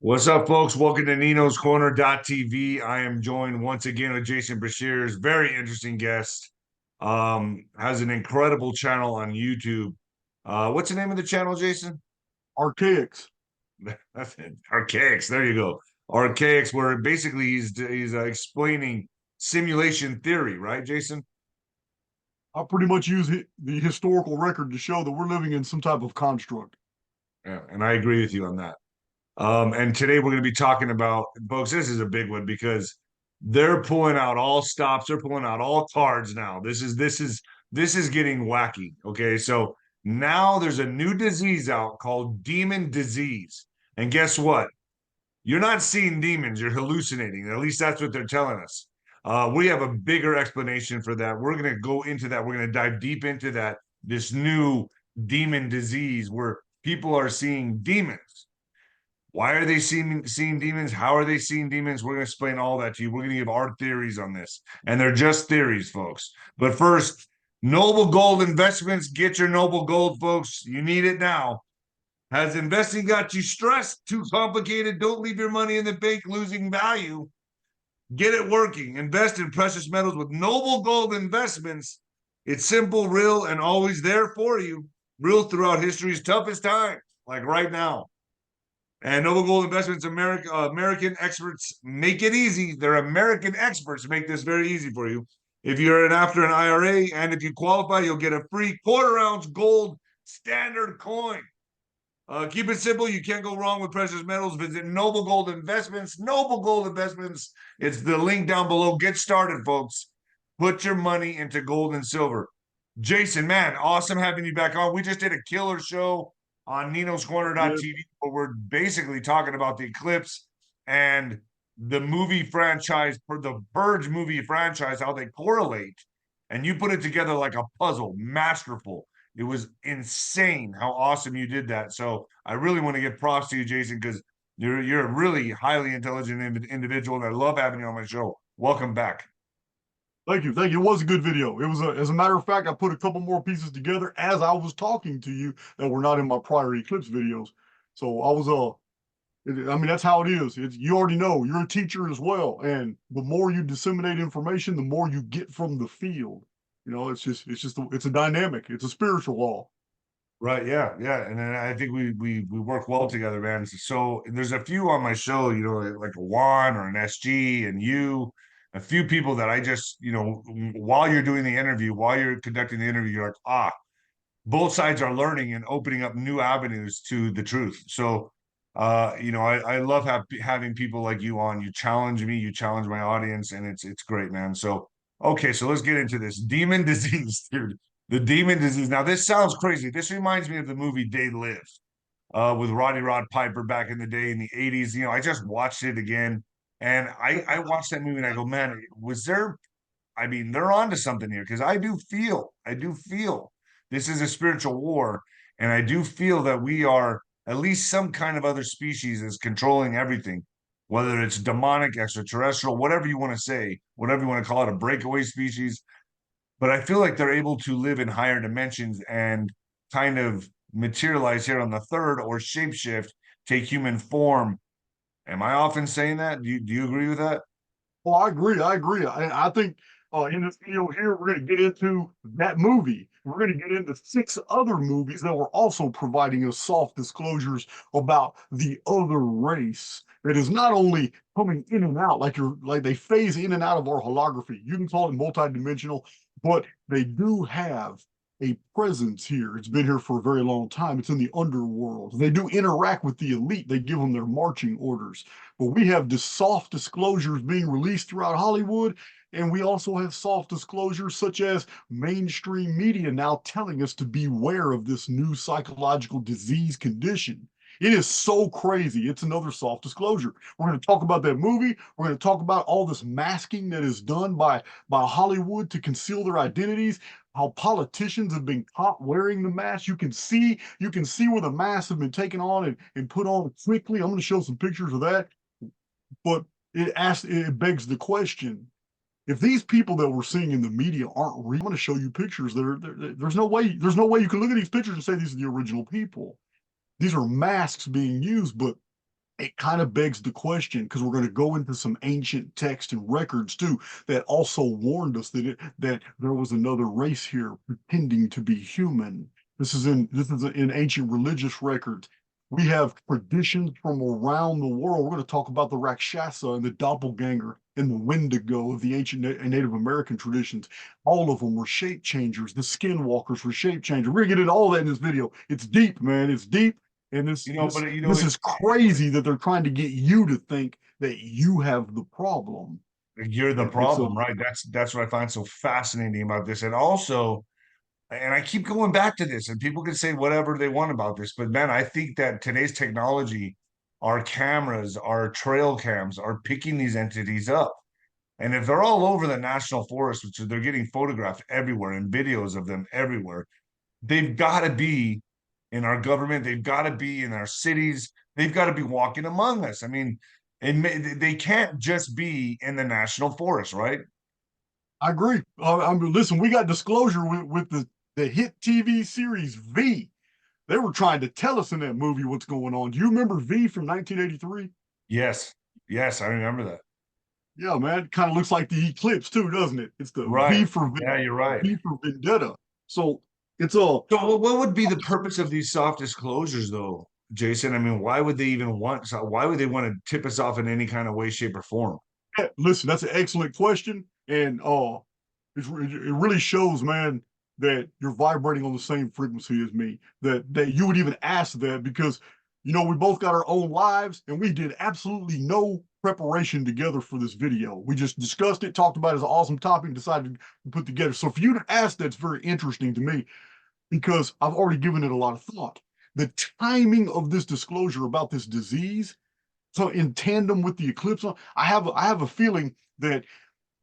What's up, folks? Welcome to Nino's Corner.tv. I am joined once again with Jason Breshears, very interesting guest. Has an incredible channel on YouTube. What's the name of the channel, Jason? 𝗧𝗃𝗧𝗂𝗁𝗃. That's it. 𝗧𝗃𝗧𝗂𝗁𝗃. There you go. 𝗧𝗃𝗧𝗂𝗁𝗃, where basically he's explaining simulation theory, right, Jason? I pretty much use the historical record to show that we're living in some type of construct. Yeah, and I agree with you on that. And today we're going to be talking about, folks, this is a big one because they're pulling out all stops, they're pulling out all cards now. This is getting wacky. Okay, so now there's a new disease out called demon disease. And guess what? You're not seeing demons, you're hallucinating. At least that's what they're telling us. We have a bigger explanation for that. We're going to go into that. We're going to dive deep into that. This new demon disease where people are seeing demons. Why are they seeing demons? How are they seeing demons? We're going to explain all that to you. We're going to give our theories on this. And they're just theories, folks. But first, Noble Gold Investments. Get your Noble Gold, folks. You need it now. Has investing got you stressed? Too complicated? Don't leave your money in the bank losing value. Get it working. Invest in precious metals with Noble Gold Investments. It's simple, real, and always there for you. Real throughout history's toughest times, like right now. And Noble Gold Investments, American experts make it easy. They're American experts make this very easy for you. If you're after an IRA and if you qualify, you'll get a free quarter-ounce gold standard coin. Keep it simple. You can't go wrong with precious metals. Visit Noble Gold Investments. Noble Gold Investments. It's the link down below. Get started, folks. Put your money into gold and silver. Jason, man, awesome having you back on. We just did a killer show on Nino's Yeah, Corner.tv where we're basically talking about the eclipse and the movie franchise, for the Purge movie franchise, how they correlate. And you put it together like a puzzle, masterful. It was insane how awesome you did that. So I really want to give props to you, Jason, because you're a really highly intelligent individual, and I love having you on my show. Welcome back. thank you, thank you. It was a good video. It was as a matter of fact, I put a couple more pieces together as I was talking to you that were not in my prior eclipse videos. So I was I mean that's how it is. You already know you're a teacher as well, and the more you disseminate information, the more you get from the field. It's a dynamic. It's a spiritual law. Right, yeah, yeah, and then I think we work well together, man. So there's a few on my show, like a Juan or an SG, and you, a few people that I just, while you're doing the interview, while you're conducting the interview, you're like, both sides are learning and opening up new avenues to the truth. So, I love having people like you on. You challenge me, you challenge my audience, and it's great, man. So, okay, so let's get into this demon disease, dude. The demon disease. Now, this sounds crazy. This reminds me of the movie They Live, with Roddy Rod Piper back in the day in the 80s. I just watched it again, and I watched that movie and I go, man, was there? I mean, they're onto something here because I do feel this is a spiritual war, and I do feel that we are at least some kind of other species is controlling everything, whether it's demonic, extraterrestrial, whatever you want to say, whatever you want to call it, a breakaway species. But I feel like they're able to live in higher dimensions and kind of materialize here on the third or shapeshift, take human form. Am I often saying that? Do you agree with that? Well, I agree. I agree. I think in this video here, we're going to get into that movie. We're going to get into 6 other movies that were also providing us soft disclosures about the other race that is not only coming in and out, like they phase in and out of our holography. You can call it multidimensional, but they do have a presence here. It's been here for a very long time. It's in the underworld. They do interact with the elite. They give them their marching orders. But we have the soft disclosures being released throughout Hollywood, and we also have soft disclosures such as mainstream media now telling us to beware of this new psychological disease condition. It is so crazy. It's another soft disclosure. We're going to talk about that movie. We're going to talk about all this masking that is done by Hollywood to conceal their identities, how politicians have been caught wearing the mask. You can see where the masks have been taken on and put on quickly. I'm going to show some pictures of that. But it begs the question: if these people that we're seeing in the media aren't real, I'm going to show you pictures. There's no way you can look at these pictures and say these are the original people. These are masks being used, but it kind of begs the question, because we're going to go into some ancient text and records too that also warned us that there was another race here pretending to be human. This is in ancient religious records. We have traditions from around the world. We're going to talk about the Rakshasa and the doppelganger and the Wendigo of the ancient Native American traditions. All of them were shape changers. The skinwalkers were shape changers. We're going to get into all that in this video. It's deep, man. It's deep. And this is crazy that they're trying to get you to think that you have the problem. you're the It's a problem, right? That's what I find so fascinating about this. And also, and I keep going back to this, and people can say whatever they want about this, but man, I think that today's technology, our cameras, our trail cams are picking these entities up. And if they're all over the national forest, which they're getting photographed everywhere and videos of them everywhere, they've got to be in our government. They've got to be in our cities. They've got to be walking among us. I mean, they can't just be in the national forest, right? I agree. I mean, listen, we got disclosure with the hit TV series V. They were trying to tell us in that movie what's going on. Do you remember V from 1983? Yes. Yes, I remember that. Yeah, man. Kind of looks like the eclipse too, doesn't it? It's the Right. Yeah, you're right. V for Vendetta. So it's all So what would be the purpose of these soft disclosures though, Jason? I mean, why would they even want, so why would they want to tip us off in any kind of way, shape, or form? listen, that's an excellent question. And it really shows, man, that you're vibrating on the same frequency as me. That you would even ask that because we both got our own lives and we did absolutely no preparation together for this video. We just discussed it, talked about it as an awesome topic, decided to put together. So for you to ask that's very interesting to me because I've already given it a lot of thought. The timing of this disclosure about this disease, so in tandem with the eclipse, I have a feeling that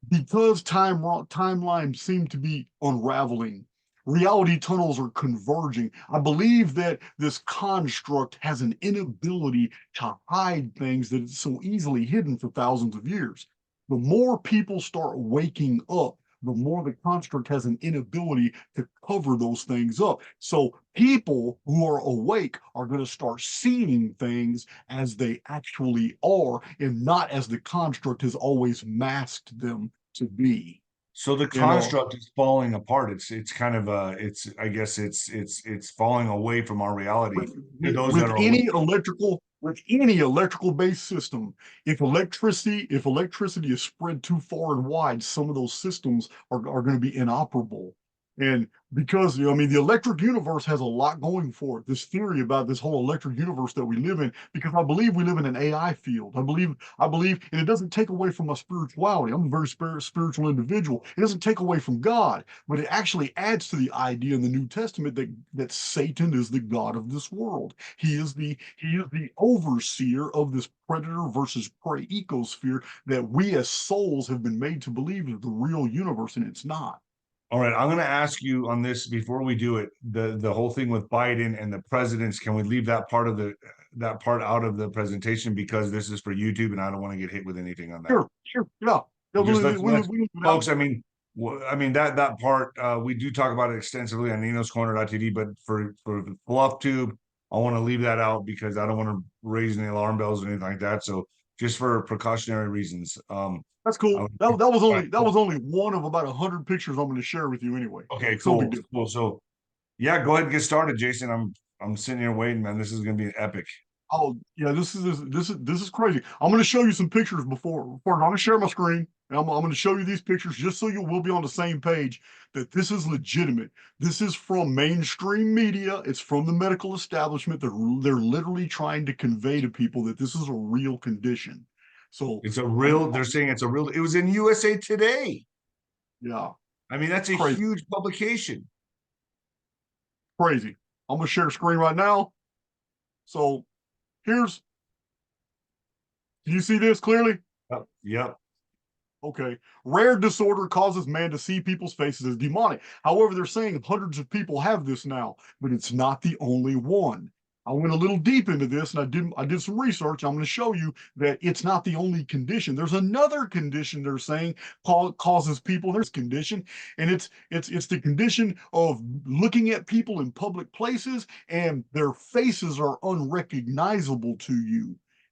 because timelines seem to be unraveling, reality tunnels are converging. I believe that this construct has an inability to hide things that is so easily hidden for thousands of years. The more people start waking up, the more the construct has an inability to cover those things up. So people who are awake are going to start seeing things as they actually are and not as the construct has always masked them to be. So the You know, construct is falling apart. It's kind of it's I guess it's falling away from our reality with, to with, those that with are any awake. electrical based system, if electricity is spread too far and wide, some of those systems are going to be inoperable. And because I mean the electric universe has a lot going for it. This theory about this whole electric universe that we live in, because I believe we live in an AI field. I believe, and it doesn't take away from my spirituality. I'm a very spiritual individual. It doesn't take away from God, but it actually adds to the idea in the New Testament that Satan is the god of this world. He is the overseer of this predator versus prey ecosphere that we as souls have been made to believe is the real universe, and it's not. All right, I'm going to ask you on this before we do it. The whole thing with Biden and the presidents. Can we leave that part out of the presentation because this is for YouTube and I don't want to get hit with anything on that. Sure, sure, yeah. Yeah, Just let's we folks. I mean that part we do talk about it extensively on Nino's Corner.tv, but for the fluff tube, I want to leave that out because I don't want to raise any alarm bells or anything like that. So just for precautionary reasons. That's I cool. would, That was only one of about 100 pictures I'm going to share with you anyway. okay, So big cool, deal. cool. So yeah, go ahead and get started, Jason. I'm sitting here waiting, man. This is gonna be epic. Oh yeah, this is crazy. I'm going to show you some pictures before I'm going to share my screen. And I'm going to show you these pictures just so you will be on the same page that this is legitimate. This is from mainstream media. It's from the medical establishment. They're literally trying to convey to people that this is a real condition. So It's a I'm, real, they're saying it's a real, it was in USA Today. yeah, I mean, that's a crazy, huge publication. crazy. I'm going to share screen right now. So here's, do you see this clearly? Yep. Yep. Okay. Rare disorder causes man to see people's faces as demonic. However, they're saying hundreds of people have this now, but it's not the only one. I went a little deep into this and I did some research. I'm going to show you that it's not the only condition. There's another condition they're saying causes people this condition, and it's the condition of looking at people in public places and their faces are unrecognizable to you.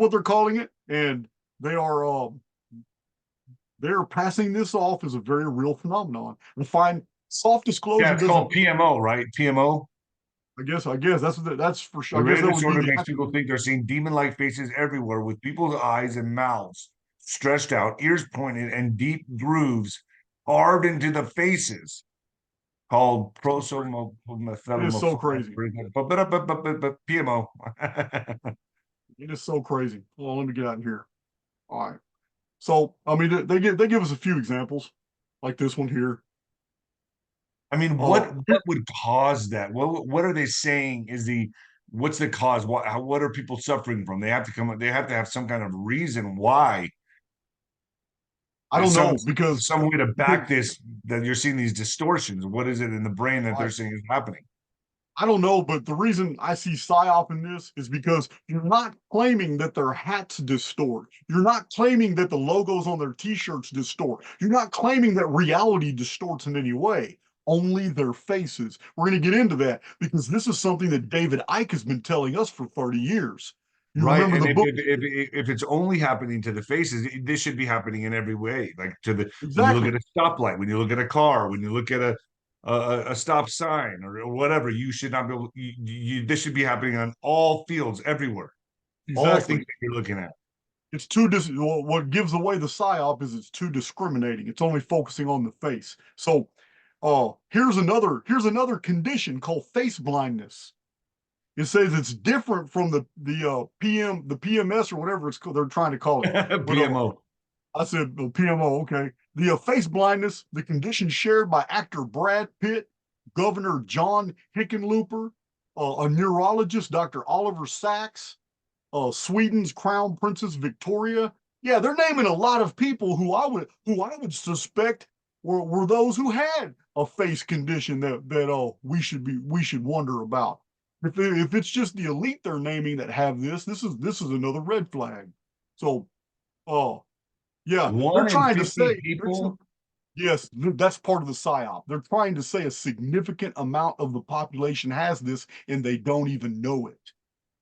what they're calling it, and they are they're passing this off as a very real phenomenon. And find soft disclosure Yeah, it's doesn't. called PMO, right? PMO. I guess that's for sure. The I guess that random would be disorder the makes people think they're seeing demon-like faces everywhere, with people's eyes and mouths stretched out, ears pointed, and deep grooves carved into the faces, called It is so crazy. PMO. It is so crazy. Well, let me get out in here. All right. So I mean, they give us a few examples, like this one here. I mean, Uh, what would cause that? What are they saying is what's the cause? What are people suffering from? They have to come. They have to have some kind of reason why. I don't Some know because some way to back this, that you're seeing these distortions. What is it in the brain that I, they're saying is happening? I don't know, but the reason I see psyop in this is because you're not claiming that their hats distort. You're not claiming that the logos on their t-shirts distort. You're not claiming that reality distorts in any way. Only their faces. We're going to get into that because this is something that David Icke has been telling us for 30 years. You Right. remember And the book? if it's only happening to the faces, this should be happening in every way. Like when you look Exactly. at a stoplight, when you look at a car, when you look at a stop sign or whatever, you should not be able, this should be happening on all fields everywhere. All things Exactly. that you're looking at. It's what gives away the psyop is it's too discriminating. It's only focusing on the face. So here's another condition called face blindness. It says it's different from the PMS or whatever it's called, they're trying to call it. But PMO. I said PMO, okay. The face blindness, the condition shared by actor Brad Pitt, Governor John Hickenlooper, a neurologist, Dr. Oliver Sacks, Sweden's Crown Princess Victoria. Yeah, they're naming a lot of people who I would suspect were those who had a face condition that we should wonder about. If it's just the elite they're naming that have this is another red flag. So, oh yeah, they're One in trying to 50 say people. yes, that's part of the psyop. They're trying to say a significant amount of the population has this, and they don't even know it.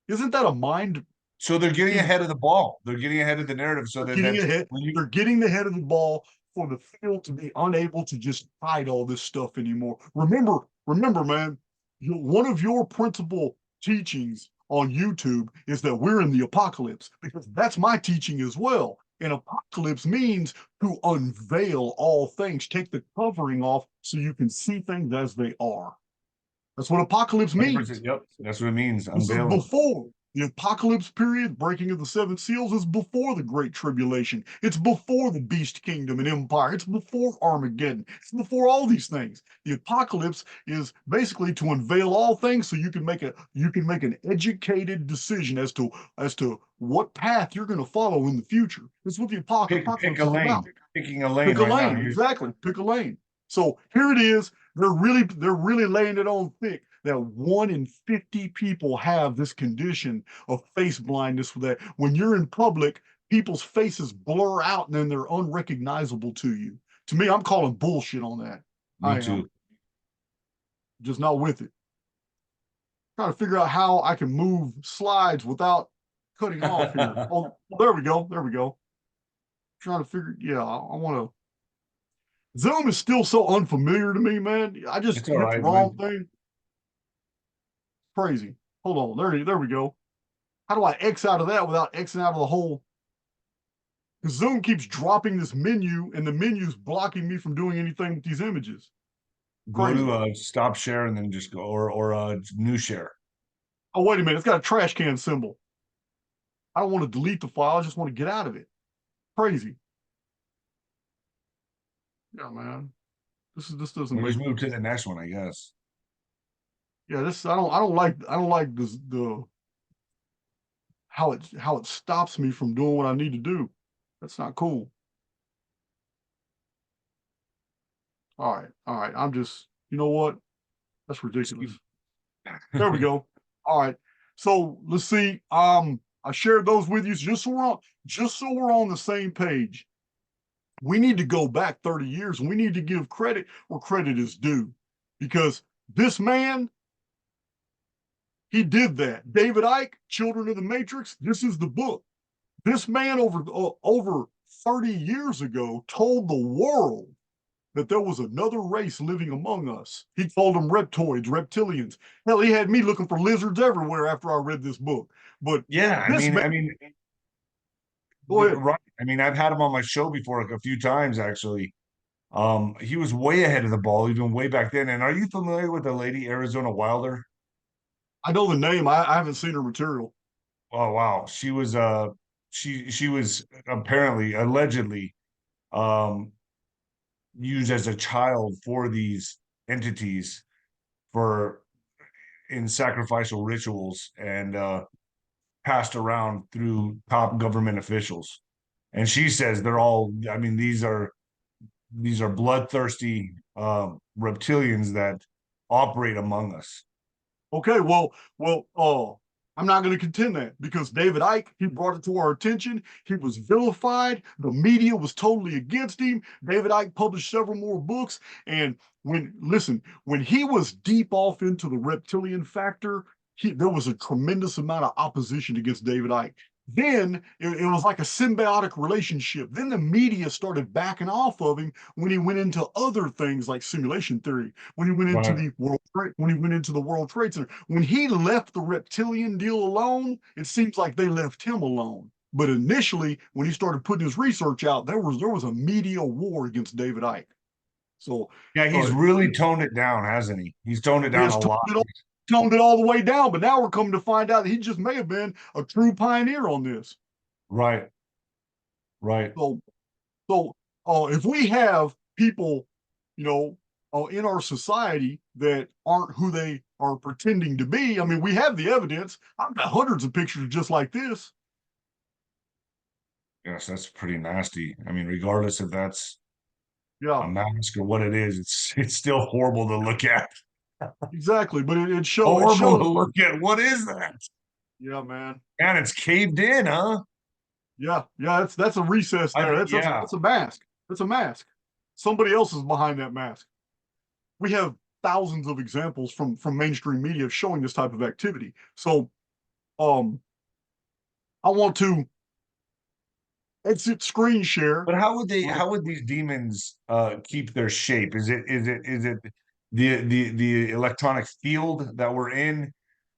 Isn't that a mind So they're getting is ahead of the ball. They're getting ahead of the narrative so they're that getting that's ahead. when you They're getting the head of the ball for the field to be unable to just hide all this stuff anymore. Remember, man, one of your principal teachings on YouTube is that we're in the apocalypse because that's my teaching as well. And apocalypse means to unveil all things, take the covering off so you can see things as they are. That's what apocalypse 100%. means. Yep. That's what it means. This is Unveiling. before. The apocalypse period, breaking of the seven seals, is before the Great Tribulation. It's before the beast kingdom and empire. It's before Armageddon. It's before all these things. The apocalypse is basically to unveil all things so you can make an educated decision as to what path you're going to follow in the future. That's what the Pick apocalypse a is about. lane. Picking a lane Pick a right now. lane, exactly. Pick a lane. So here it is. They're really laying it on thick that 1 in 50 people have this condition of face blindness, that when you're in public, people's faces blur out and then they're unrecognizable to you. To me, I'm calling bullshit on that. Me I am too. just not with it. Trying to figure out how I can move slides without cutting off here. Oh, there we go. There we go. Trying to figure, yeah, I want to. Zoom is still so unfamiliar to me, man. I just It's all hit the right, wrong man. thing. Crazy. Hold on. There we go. How do I X out of that without Xing out of the whole? Because Zoom keeps dropping this menu, and the menu's blocking me from doing anything with these images. Go Crazy. to stop share and then just go or new share. Oh, wait a minute. It's got a trash can symbol. I don't want to delete the file. I just want to get out of it. Crazy. Yeah, man. This doesn't We'll make. just move to the next one, I guess. Yeah, this I don't like the how it stops me from doing what I need to do. That's not cool. All right. I'm just, you know what? That's ridiculous. There we go. All right. So let's see. I shared those with you just so we're on the same page. We need to go back 30 years and we need to give credit where credit is due. Because this man, he did that. David Icke, Children of the Matrix, this is the book. This man over 30 years ago told the world that there was another race living among us. He called them reptoids, reptilians. Hell, he had me looking for lizards everywhere after I read this book. But Yeah, this man, go ahead. right. I mean, I've had him on my show before a few times actually. He was way ahead of the ball, even way back then. And are you familiar with the lady Arizona Wilder? I know the name. I haven't seen her material. Oh wow, she was apparently allegedly um used as a child for these entities for in sacrificial rituals and passed around through top government officials. And she says they're all, I mean, these are bloodthirsty reptilians that operate among us. Okay, well, I'm not going to contend that because David Icke, he brought it to our attention. He was vilified. The media was totally against him. David Icke published several more books. And when he was deep off into the reptilian factor, there was a tremendous amount of opposition against David Icke. Then it was like a symbiotic relationship. Then the media started backing off of him when he went into other things like simulation theory, when he went into Right. the World Trade Center. When he left the reptilian deal alone, it seems like they left him alone. But initially, when he started putting his research out, there was a media war against David Icke. So Yeah, he's uh, really toned it down, hasn't he? He's toned it he down has a lot. toned it all the way down. But now we're coming to find out that he just may have been a true pioneer on this. Right, right. So so if we have people, you know, in our society that aren't who they are pretending to be, I mean, we have the evidence. I've got hundreds of pictures just like this. Yes, that's pretty nasty. I mean, regardless if that's a Yeah, mask or what it is, it's still horrible to look at. exactly. But it Horrible to shows. look at. What is that? Yeah, man. Man, it's caved in, huh? Yeah. That's a recess there. Yeah. That's a mask. That's a mask. Somebody else is behind that mask. We have thousands of examples from mainstream media showing this type of activity. So, um, I want to exit screen share. But how would these demons keep their shape? Is it the electronic field that we're in?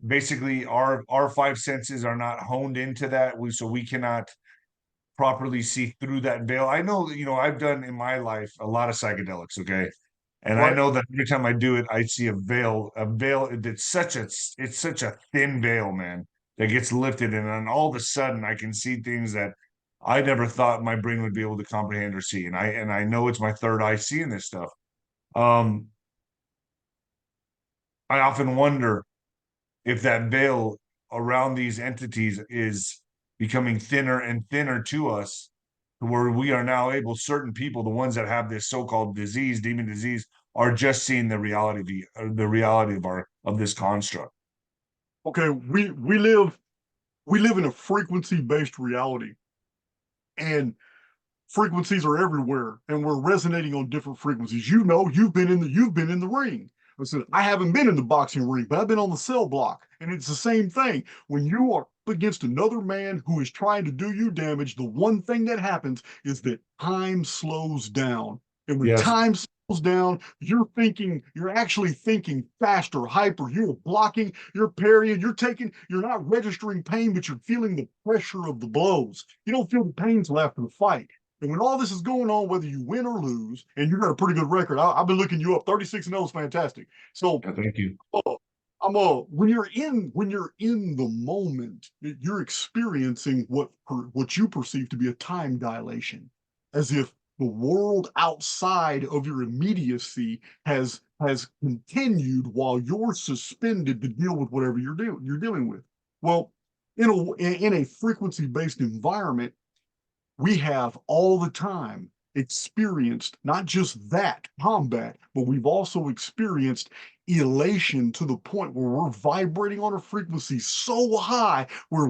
Basically, our five senses are not honed into that. So we cannot properly see through that veil. I know, I've done in my life a lot of psychedelics, okay? And I Right? know that every time I do it, I see a veil that's it's such a thin veil, man. that gets lifted, and then all of a sudden I can see things that I never thought my brain would be able to comprehend or see. And I know it's my third eye seeing this stuff. Um, I often wonder if that veil around these entities is becoming thinner and thinner to us, where we are now able, certain people, the ones that have this so-called disease, demon disease, are just seeing the reality of this construct. Okay, we live in a frequency-based reality, and frequencies are everywhere, and we're resonating on different frequencies. You know, you've been in the ring. Listen, I haven't been in the boxing ring, but I've been on the cell block, and it's the same thing. When you are up against another man who is trying to do you damage, the one thing that happens is that time slows down. And when Yes. time slows down, you're actually thinking faster, hyper. You're blocking, you're parrying, you're not registering pain, but you're feeling the pressure of the blows. You don't feel the pain till after the fight. And when all this is going on, whether you win or lose, and you got a pretty good record, I've been looking you up. 36-0 is fantastic. So, Yeah, thank you. when you're in the moment, you're experiencing what you perceive to be a time dilation, as if the world outside of your immediacy has continued while you're suspended to deal with whatever you're dealing with. Well, in a frequency based environment, we have all the time experienced not just that combat, but we've also experienced elation to the point where we're vibrating on a frequency so high, we are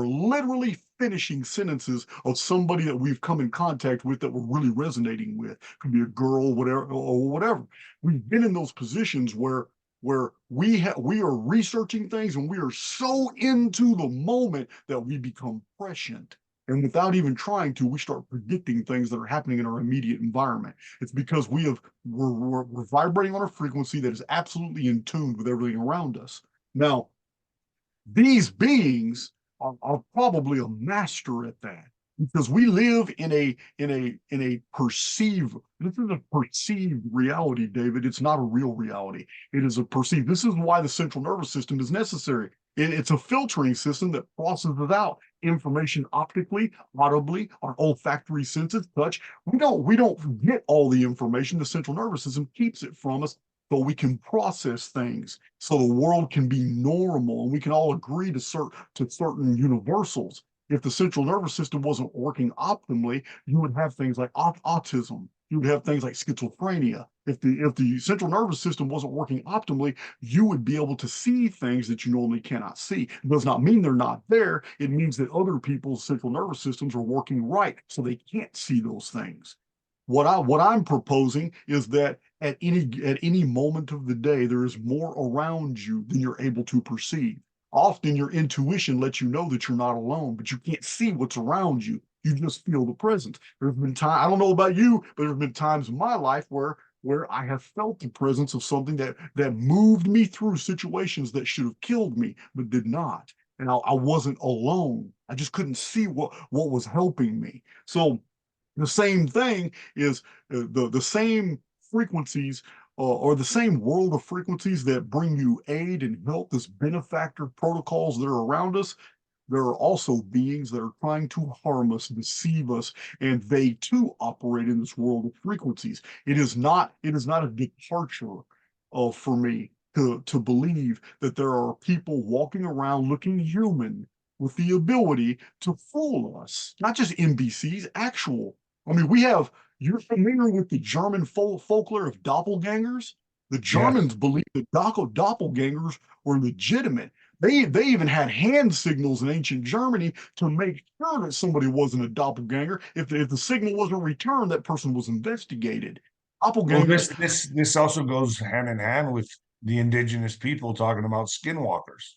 literally finishing sentences of somebody that we've come in contact with that we're really resonating with. Could be a girl, whatever, or whatever. We've been in those positions where we are researching things and we are so into the moment that we become prescient. And without even trying to, we start predicting things that are happening in our immediate environment. It's because we're vibrating on a frequency that is absolutely in tune with everything around us. Now, these beings are probably a master at that, because we live in a perceived, this is a perceived reality, David. It's not a real reality. It is a perceived. This is why the central nervous system is necessary. It's a filtering system that processes out information optically, audibly, our olfactory senses, touch. We don't get all the information. The central nervous system keeps it from us so we can process things, so the world can be normal, and we can all agree to certain universals. If the central nervous system wasn't working optimally, you would have things like autism. You would have things like schizophrenia. If the central nervous system wasn't working optimally, you would be able to see things that you normally cannot see. It does not mean they're not there. It means that other people's central nervous systems are working right, so they can't see those things. What I'm proposing is that at any moment of the day, there is more around you than you're able to perceive. Often your intuition lets you know that you're not alone, but you can't see what's around you. You just feel the presence. There's been time, I don't know about you, but there's been times in my life where I have felt the presence of something that moved me through situations that should have killed me, but did not. And I wasn't alone. I just couldn't see what was helping me. So the same thing is the same frequencies, or the same world of frequencies that bring you aid and help, this benefactor protocols that are around us. There are also beings that are trying to harm us, deceive us, and they too operate in this world of frequencies. It is not a departure for me to believe that there are people walking around looking human with the ability to fool us, not just NBCs, actual. I mean, you're familiar with the German folklore of doppelgangers? The Yes. Germans believed that doppelgangers were legitimate. They even had hand signals in ancient Germany to make sure that somebody wasn't a doppelganger. If the signal wasn't returned, that person was investigated. Well, Doppelgangers, this also goes hand in hand with the indigenous people talking about skinwalkers.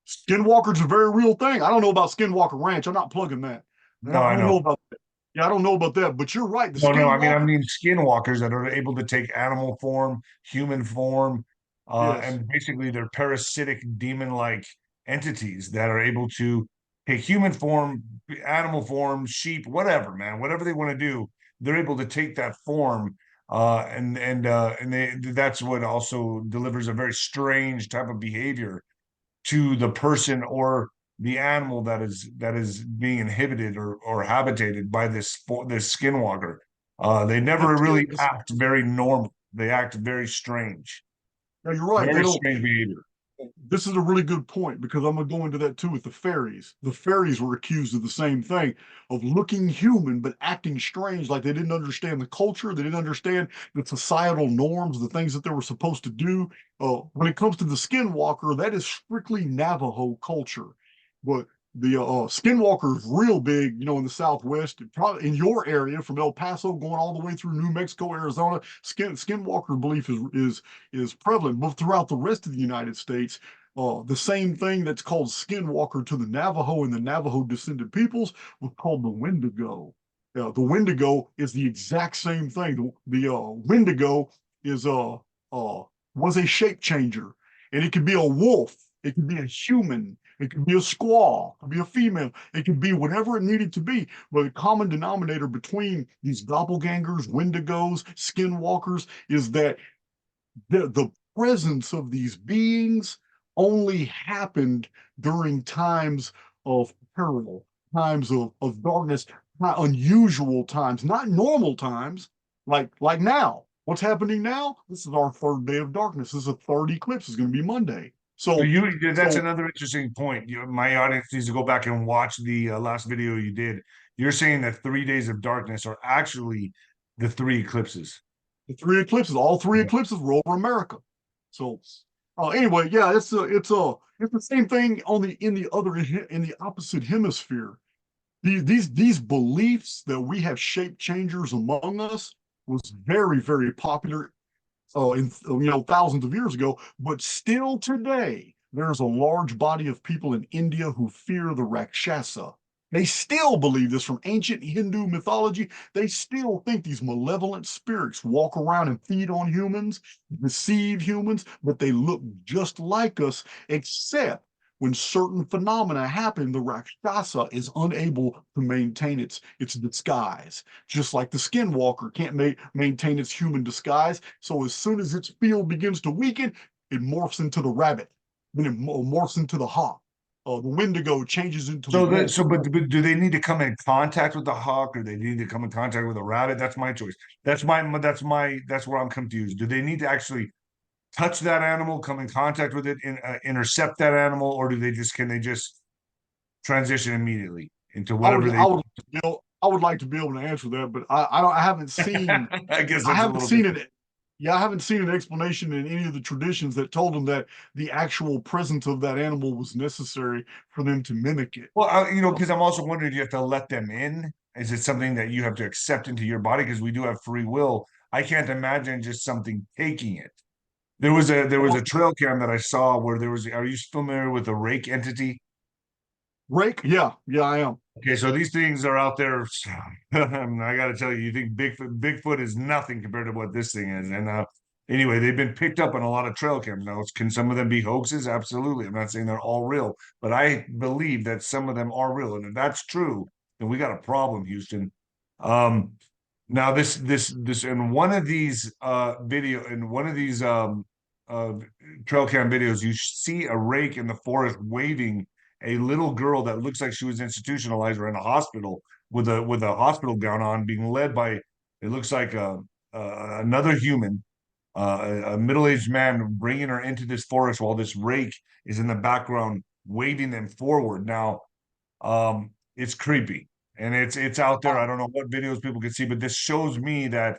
skinwalkers are a very real thing. I don't know about Skinwalker Ranch. I'm not plugging that. No, I I don't know know. about that. Yeah, I don't know about that, but you're right. The No, no, I skinwalker, mean skinwalkers that are able to take animal form, human form, yes. and basically they're parasitic demon-like entities that are able to take human form, animal form, sheep, whatever, man, whatever they want to do, they're able to take that form, and that's what also delivers a very strange type of behavior. to the person or the animal that is being inhibited or habitated by this skinwalker. They never really act very normal. They act very strange, Yeah, you're right. They very don't. strange behavior. This is a really good point because I'm gonna go into that too with the fairies. The fairies were accused of the same thing, of looking human but acting strange, like they didn't understand the culture, they didn't understand the societal norms, the things that they were supposed to do. When it comes to the skinwalker, that is strictly Navajo culture. But the skinwalker is real big, in the Southwest, probably in your area from El Paso going all the way through New Mexico, Arizona. Skinwalker belief is prevalent, but throughout the rest of the United States, the same thing that's called skinwalker to the Navajo and the Navajo descended peoples was called the Wendigo. The Wendigo is the exact same thing. The Wendigo is was a shape changer, and it could be a wolf, it could be a human, it could be a squaw, it could be a female, it could be whatever it needed to be. But the common denominator between these doppelgangers, Wendigos, skinwalkers is that the presence of these beings only happened during times of peril, times of darkness, not unusual times, not normal times, like now. What's happening now? This is our third day of darkness. This is a third eclipse. It's going to be Monday. So So, that's so another interesting point. My audience needs to go back and watch the last video you did. You're saying that 3 days of darkness are actually the three eclipses. the three eclipses, all three Yeah. eclipses were over America. So, anyway, yeah, it's the same thing on the in the opposite hemisphere. These beliefs that we have shape changers among us was very, very popular in thousands of years ago, but still today there's a large body of people in India who fear the Rakshasa. They still believe this from ancient Hindu mythology. They still think these malevolent spirits walk around and feed on humans, deceive humans, but they look just like us, except when certain phenomena happen, the Rakshasa is unable to maintain its disguise, just like the skinwalker can't maintain its human disguise. So as soon as its field begins to weaken, it morphs into the rabbit, then it morphs into the hawk. The Wendigo changes into the wolf. But do they need to come in contact with the hawk, or they need to come in contact with a rabbit? That's my choice. That's where I'm confused. Do they need to actually touch that animal, come in contact with it, intercept that animal, or can they just transition immediately into I would whatever they? I would I would like to be able to answer that, but I haven't seen I guess I that's a haven't little seen different. it. Yeah, I haven't seen an explanation in any of the traditions that told them that the actual presence of that animal was necessary for them to mimic it. Well, because I'm also wondering, do you have to let them in? Is it something that you have to accept into your body? Because we do have free will. I can't imagine just something taking it. There was a trail cam that I saw where there was. Are you familiar with the rake entity? Rake? Yeah, I am. Okay, so these things are out there. I got to tell you, you think Bigfoot is nothing compared to what this thing is. And anyway, they've been picked up on a lot of trail cams. Now, can some of them be hoaxes? Absolutely. I'm not saying they're all real, but I believe that some of them are real. And if that's true, then we got a problem, Houston. Um, Now this in one of these uh trail cam videos, you see a rake in the forest waving a little girl that looks like she was institutionalized or in a hospital with a hospital gown on, being led by it looks like another human, a middle-aged man, bringing her into this forest while this rake is in the background waving them forward. Now, it's creepy and it's out there. I don't know what videos people can see, but this shows me that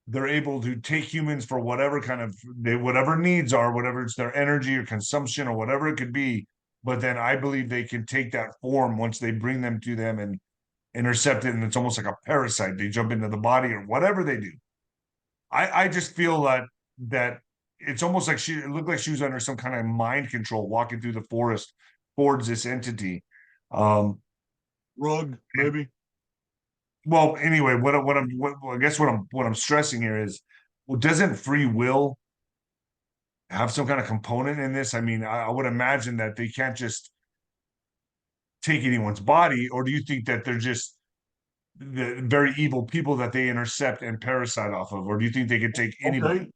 they're able to take humans for whatever kind of whatever needs are, whatever it's their energy or consumption or whatever it could be. But then I believe they can take that form once they bring them to them and intercept it, and it's almost like a parasite. They jump into the body or whatever they do. I just feel that it's almost like it looked like she was under some kind of mind control walking through the forest towards this entity. Um, Rug, maybe. well, anyway, I guess what I'm stressing here is, well, doesn't free will have some kind of component in this? I mean, I would imagine that they can't just take anyone's body, or do you think that they're just the very evil people that they intercept and parasite off of, or do you think they could take anybody? Okay.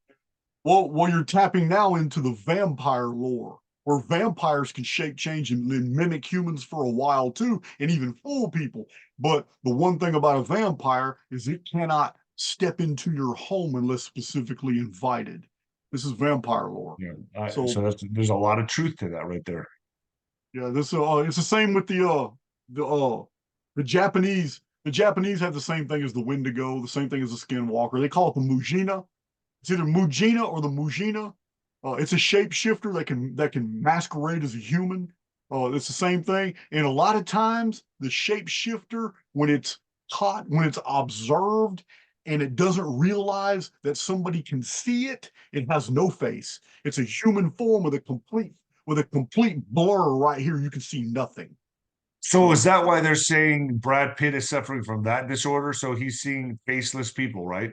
Well, you're tapping now into the vampire lore. where vampires can shape change and mimic humans for a while too, and even fool people. But the one thing about a vampire is it cannot step into your home unless specifically invited. This is vampire lore. Yeah. So So there's a lot of truth to that right there. yeah, this it's the same with the the Japanese. The Japanese have the same thing as the Wendigo, the same thing as the Skinwalker. They call it the Mujina. It's either Mujina or the Mujina. It's a shapeshifter that can masquerade as a human. It's the same thing. And a lot of times, the shapeshifter, when it's caught, when it's observed, and it doesn't realize that somebody can see it, it has no face. It's a human form with a complete blur right here. You can see nothing. So is So that why they're saying Brad Pitt is suffering from that disorder? So he's seeing faceless people, right?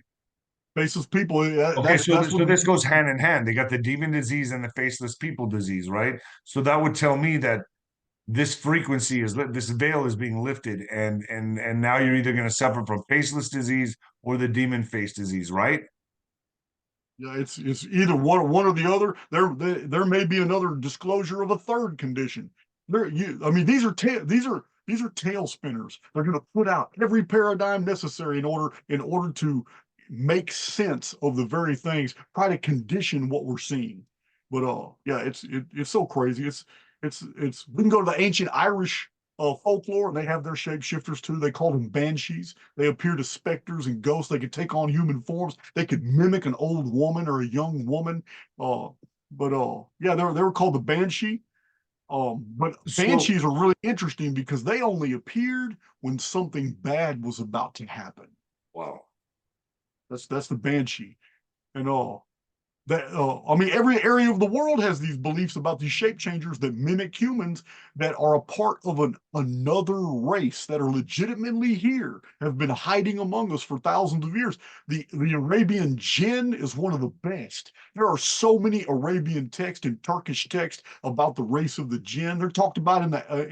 faceless people. Okay, That's so that's what. this goes hand in hand. They got the demon disease and the faceless people disease, right? So that would tell me that this frequency is this veil is being lifted, and now you're either going to suffer from faceless disease or the demon face disease, right? Yeah, it's either one or the other. There may be another disclosure of a third condition. I mean, these are tail spinners. They're going to put out every paradigm necessary in order to make sense of the very things, try to condition what we're seeing. But yeah, it's so crazy. It's we can go to the ancient Irish folklore, and they have their shapeshifters too. They call them banshees. They appear as specters and ghosts. They could take on human forms. They could mimic an old woman or a young woman. Uh, but yeah, they were called the banshee. But So banshees are really interesting because they only appeared when something bad was about to happen. wow. That's the banshee. And that I mean, every area of the world has these beliefs about these shape changers that mimic humans that are a part of another race that are legitimately here, have been hiding among us for thousands of years. The Arabian jinn is one of the best. There are so many Arabian text and Turkish text about the race of the jinn. They're talked about in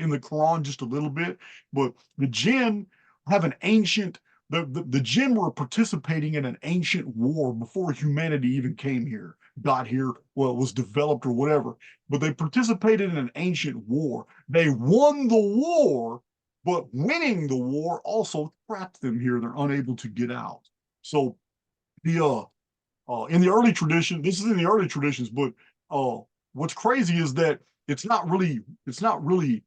the Quran just a little bit, but the jinn have an ancient the jinn were participating in an ancient war before humanity even came here, got here, well, was developed or whatever. But they participated in an ancient war. They won the war, but winning the war also trapped them here. They're unable to get out. So the in the early tradition, this is in the early traditions, but uh, what's crazy is that it's not really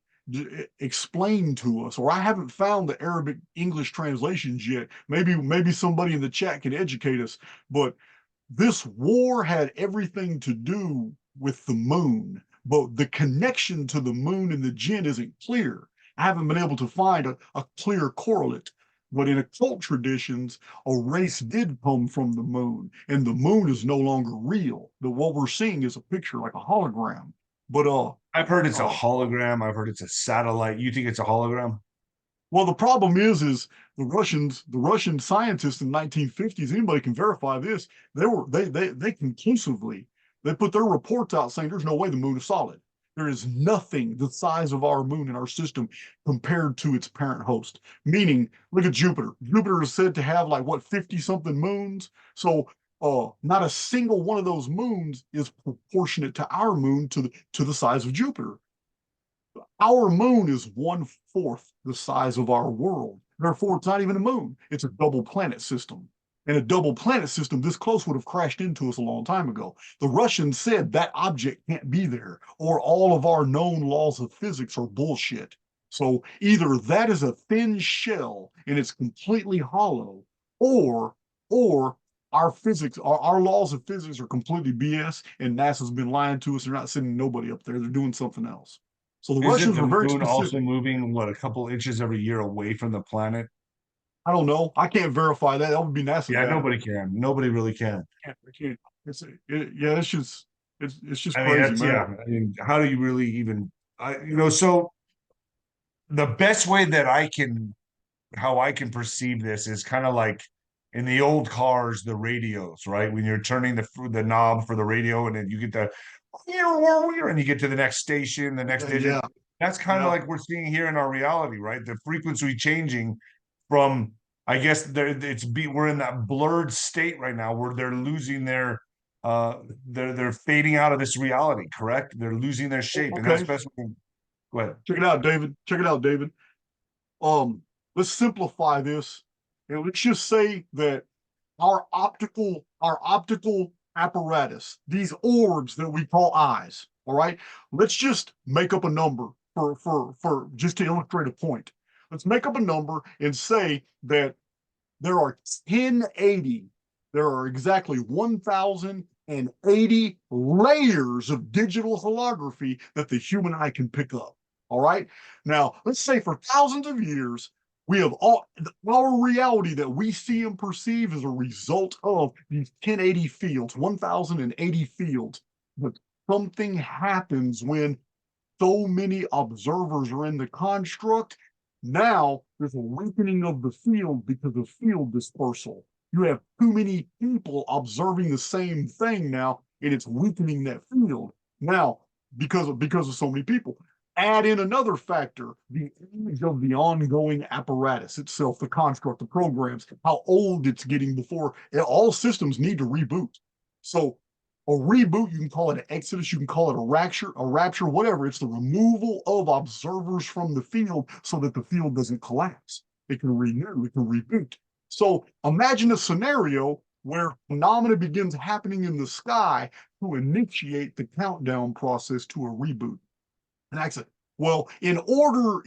explained to us, or I haven't found the Arabic English translations yet. Maybe somebody in the chat can educate us. But this war had everything to do with the moon, but the connection to the moon and the jinn isn't clear. I haven't been able to find a clear correlate. But in occult traditions, a race did come from the moon, and the moon is no longer real. What we're seeing is a picture like a hologram. But I've heard it's a uh, hologram. I've heard it's a satellite. You think it's a hologram? well, the problem is the Russian scientists in the 1950s. Anybody can verify this. They conclusively they put their reports out saying there's no way the moon is solid. There is nothing the size of our moon in our system compared to its parent host. Meaning, look at Jupiter. Jupiter is said to have like what 50 something moons. So not a single one of those moons is proportionate to our moon to the size of Jupiter. Our moon is 1/4 the size of our world. Therefore, it's not even a moon. It's a double planet system. And a double planet system this close would have crashed into us a long time ago. The Russians said that object can't be there, or all of our known laws of physics are bullshit. So either that is a thin shell and it's completely hollow, or our laws of physics are completely BS, and NASA's been lying to us. They're not sending nobody up there. They're doing something else. So the Isn't Russians the were very moon also specific. moving, what, a couple inches every year away from the planet? I don't know. I can't verify that. That would be NASA Yeah, data. nobody can. Nobody really can. I can't. Yeah, it's just I mean, crazy, that's man. yeah. I mean, how do you really even so the best way that how I can perceive this is kind of like in the old cars, the radios, right? When you're turning the knob for the radio and then you get the and you get to the next station, the next digit. Yeah, That's kind of yeah, like we're seeing here in our reality, right? The frequency changing from, I guess we're in that blurred state right now where they're losing they're fading out of this reality, correct? They're losing their shape, and that's Okay, best. Go ahead. check it out, David. Check it out, David. Let's simplify this, and let's just say that our optical apparatus, these orbs that we call eyes, all right? Let's just make up a number for just to illustrate a point. Let's make up a number and say that there are 1080, there are exactly 1,080 layers of digital holography that the human eye can pick up. All right. Now, let's say for thousands of years, we have our reality that we see and perceive as a result of these 1080 fields, 1,080 fields. But something happens when so many observers are in the construct. Now there's a weakening of the field because of field dispersal. You have too many people observing the same thing now, and it's weakening that field. Now, because of so many people. Add in another factor, the age of the ongoing apparatus itself, the construct, the programs, how old it's getting before all systems need to reboot. So a reboot, you can call it an exodus, you can call it a rapture, whatever. It's the removal of observers from the field so that the field doesn't collapse. It can renew, it can reboot. So imagine a scenario where phenomena begins happening in the sky to initiate the countdown process to a reboot. And I said, well, in order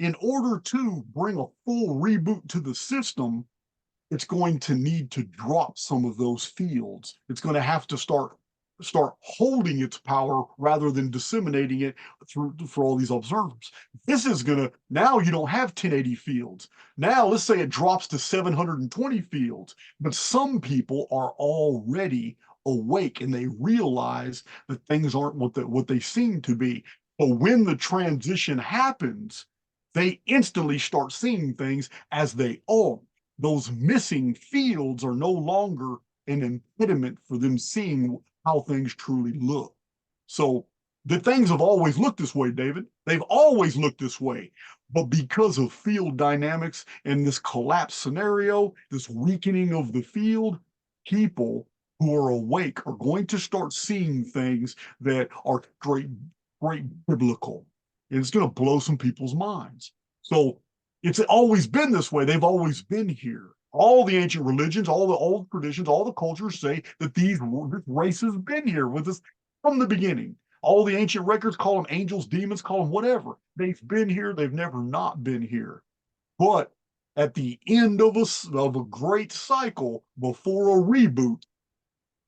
to bring a full reboot to the system, it's going to need to drop some of those fields. It's going to have to start holding its power rather than disseminating it for all these observers. This is gonna, now you don't have 1080 fields. Now let's say it drops to 720 fields, but some people are already awake and they realize that things aren't what they seem to be. But when the transition happens, they instantly start seeing things as they are. Those missing fields are no longer an impediment for them seeing how things truly look. So the things have always looked this way, David. They've always looked this way. But because of field dynamics and this collapse scenario, this weakening of the field, people who are awake are going to start seeing things that are great biblical. And it's going to blow some people's minds. So it's always been this way. They've always been here. All the ancient religions, all the old traditions, all the cultures say that this race has been here with us from the beginning. All the ancient records call them angels, demons, call them whatever. They've been here. They've never not been here. But at the end of a great cycle, before a reboot,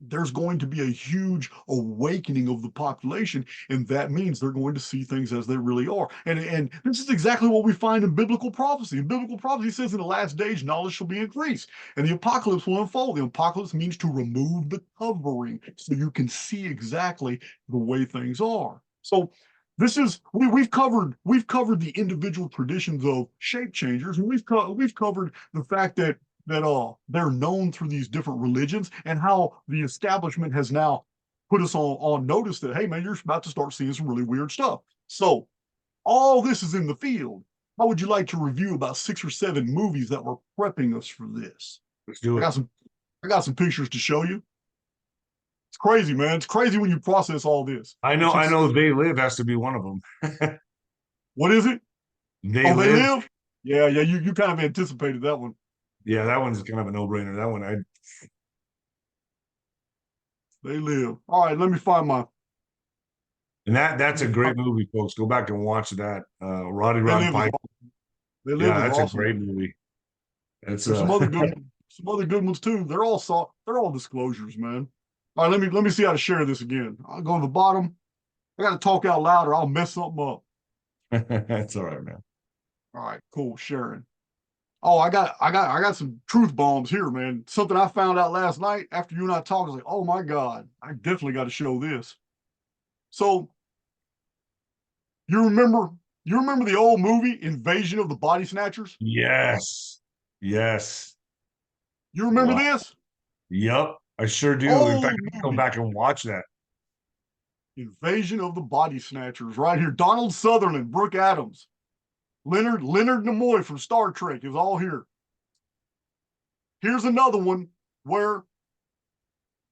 there's going to be a huge awakening of the population, and that means they're going to see things as they really are. And this is exactly what we find in biblical prophecy. Biblical prophecy says in the last days, knowledge shall be increased, and the apocalypse will unfold. The apocalypse means to remove the covering so you can see exactly the way things are. So this is we've covered the individual traditions of shape changers, and we've covered the fact that they're known through these different religions, and how the establishment has now put us on notice that, hey man, you're about to start seeing some really weird stuff. So all this is in the field. How would you like to review about 6 or 7 movies that were prepping us for this? Let's do it. I got some pictures to show you. It's crazy, man. It's crazy when you process all this. I know They Live has to be one of them. What is it? They They Live. Live? Yeah, you kind of anticipated that one. Yeah, that one's kind of a no-brainer. That one, They Live. All right, let me find my. and that's a great movie, folks. Go back and watch that. Roddy Pike. They Live Yeah, is that's awesome. a great movie. It's There's some other good ones too. They're all disclosures, man. All right, let me see how to share this again. I'll go to the bottom. I got to talk out loud or I'll mess something up. That's all right, man. All right, cool, sharing. Oh, I got some truth bombs here, man. Something I found out last night after you and I talked. I was like, oh my God, I definitely got to show this. So you remember the old movie Invasion of the Body Snatchers? Yes. You remember this? Yep, I sure do. In fact, Old I go movie. back and watch that. Invasion of the Body Snatchers, right here. Donald Sutherland, Brooke Adams, Leonard Nimoy from Star Trek is all here. Here's another one where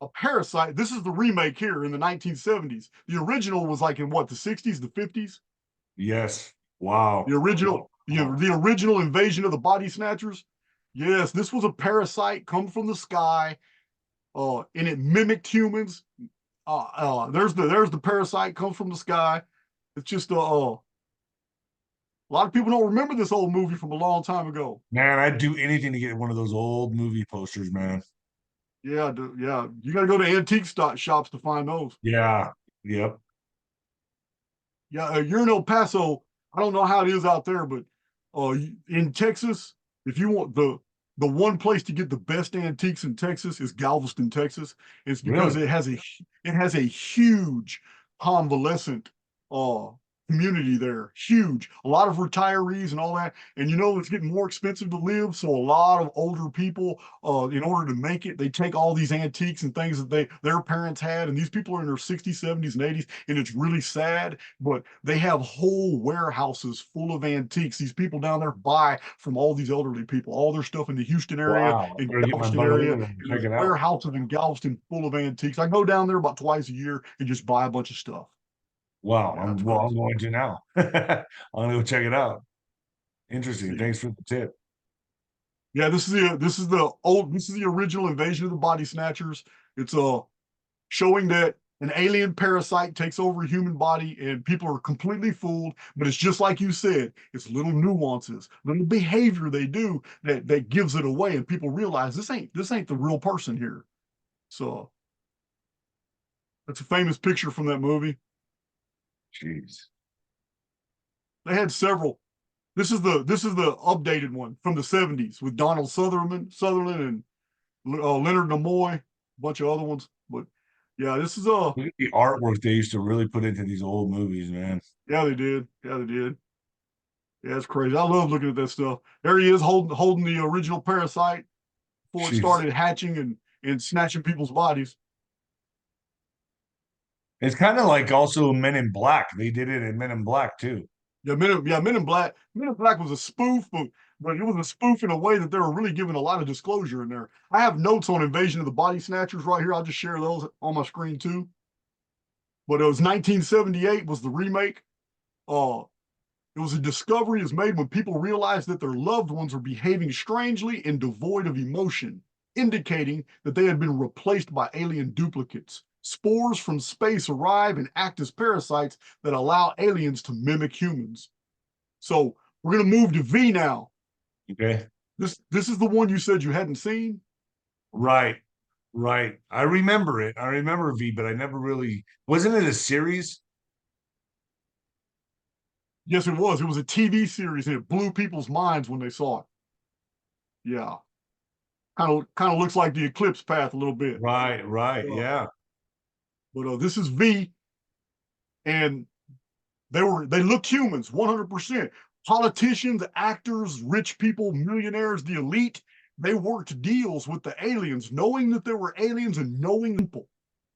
a parasite. This is the remake here in the 1970s. The original was like in what, the 60s, the 50s? Yes. Wow. The original invasion of the body snatchers. Yes, this was a parasite come from the sky, and it mimicked humans. There's the parasite comes from the sky. It's just a lot of people don't remember this old movie from a long time ago. Man, I'd do anything to get one of those old movie posters, man. Yeah, yeah. You got to go to antique shops to find those. Yeah. Yep. Yeah, you're in El Paso. I don't know how it is out there, but in Texas, if you want the one place to get the best antiques in Texas is Galveston, Texas. It's because Really? it has a huge convalescent uh community there, huge, a lot of retirees and all that. And you know, it's getting more expensive to live, so a lot of older people, in order to make it, they take all these antiques and things that their parents had, and these people are in their 60s, 70s, and 80s, and it's really sad, but they have whole warehouses full of antiques. These people down there buy from all these elderly people all their stuff in the Houston area Wow. I and better get my Galveston butt over area, there and and check there's it out. warehouses in Galveston full of antiques. I go down there about twice a year and just buy a bunch of stuff. Wow. Yeah, it's I'm crazy. going to now. I'm gonna go check it out. Interesting. See. Thanks for the tip. Yeah, this is the original Invasion of the Body Snatchers. It's showing that an alien parasite takes over a human body and people are completely fooled. But it's just like you said, it's little nuances, little behavior they do that gives it away, and people realize this ain't the real person here. So that's a famous picture from that movie. Jeez. They had several. This is the updated one from the 70s with Donald Sutherland and Leonard Nimoy, a bunch of other ones. But yeah, this is Look at the artwork they used to really put into these old movies, man. yeah, they did. Yeah, they did. Yeah, it's crazy. I love looking at that stuff. There he is holding the original parasite before it Jeez. started hatching and snatching people's bodies. It's kind of like also Men in Black. They did it in Men in Black too. Men in Black. Men in Black was a spoof, but it was a spoof in a way that they were really giving a lot of disclosure in there. I have notes on Invasion of the Body Snatchers right here. I'll just share those on my screen too. But it was 1978 was the remake. Uh, it was a discovery is made when people realize that their loved ones are behaving strangely and devoid of emotion, indicating that they had been replaced by alien duplicates. Spores from space arrive and act as parasites that allow aliens to mimic humans. So we're going to move to V now. Okay. This is the one you said you hadn't seen. Right. Right. I remember it. I remember V, but I never really wasn't it a series? Yes, it was. It was a TV series and it blew people's minds when they saw it. Yeah, kind of looks like the Eclipse Path a little bit. Right, right. Yeah. Yeah. But this is V, and they looked humans 100%. Politicians, actors, rich people, millionaires, the elite, they worked deals with the aliens, knowing that there were aliens and knowing people.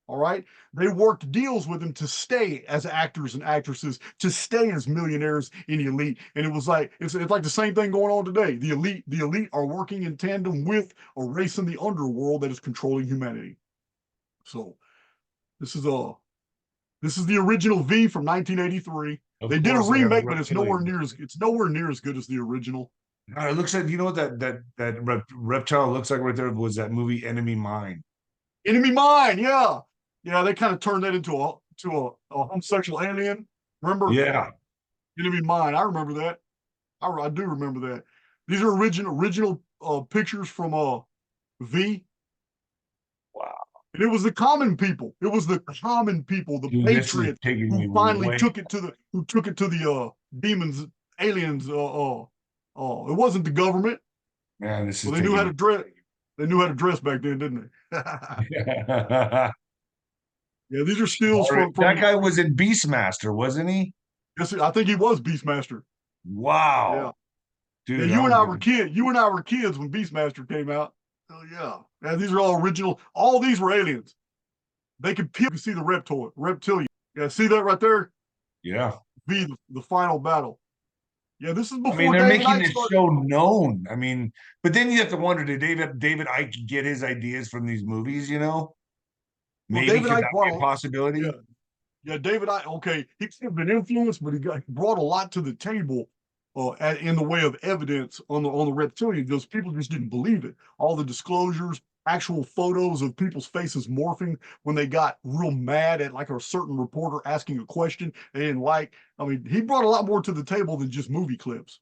All right. They worked deals with them to stay as actors and actresses, to stay as millionaires in the elite. And it was like it's like the same thing going on today. The elite are working in tandem with a race in the underworld that is controlling humanity. So this is the original V from 1983. Of They did a course, I got the remake, but reptilian. it's nowhere near as good as the original. It looks like you know what that reptile looks like right there was that movie Enemy Mine. Enemy Mine, yeah, yeah. They kind of turned that into a homosexual alien. Remember Yeah. Enemy Mine? I remember that. I do remember that. These are original pictures from V, Wow. and it was the common people. It was the common people, the Dude, this is patriots taking who me finally way. took it to the demons, aliens. It wasn't the government. Man, this is Well, they knew how taking to dress. They knew how to dress back then, didn't they? me. Yeah, these are stills All right. That from. guy was in Beastmaster, wasn't he? Yes, I think he was Beastmaster. Yeah, Wow. yeah. Dude, I'm gonna You and I were kids when Beastmaster came out. Oh yeah, yeah. These are all original. All these were aliens. They could you can see the reptilian. Yeah, see that right there? yeah. Be the final battle. Yeah, this is I mean, before they're David making Icke this started. show known. I mean, but then you have to wonder, did David Icke get his ideas from these movies, you know? Well, Maybe David could Icke that be a brought, yeah, possibility? yeah, David Icke. Okay, he's been influenced, but he brought a lot to the table, in the way of evidence on the reptilian. Those people just didn't believe it. All the disclosures, actual photos of people's faces morphing when they got real mad at like a certain reporter asking a question they didn't like. I mean, he brought a lot more to the table than just movie clips.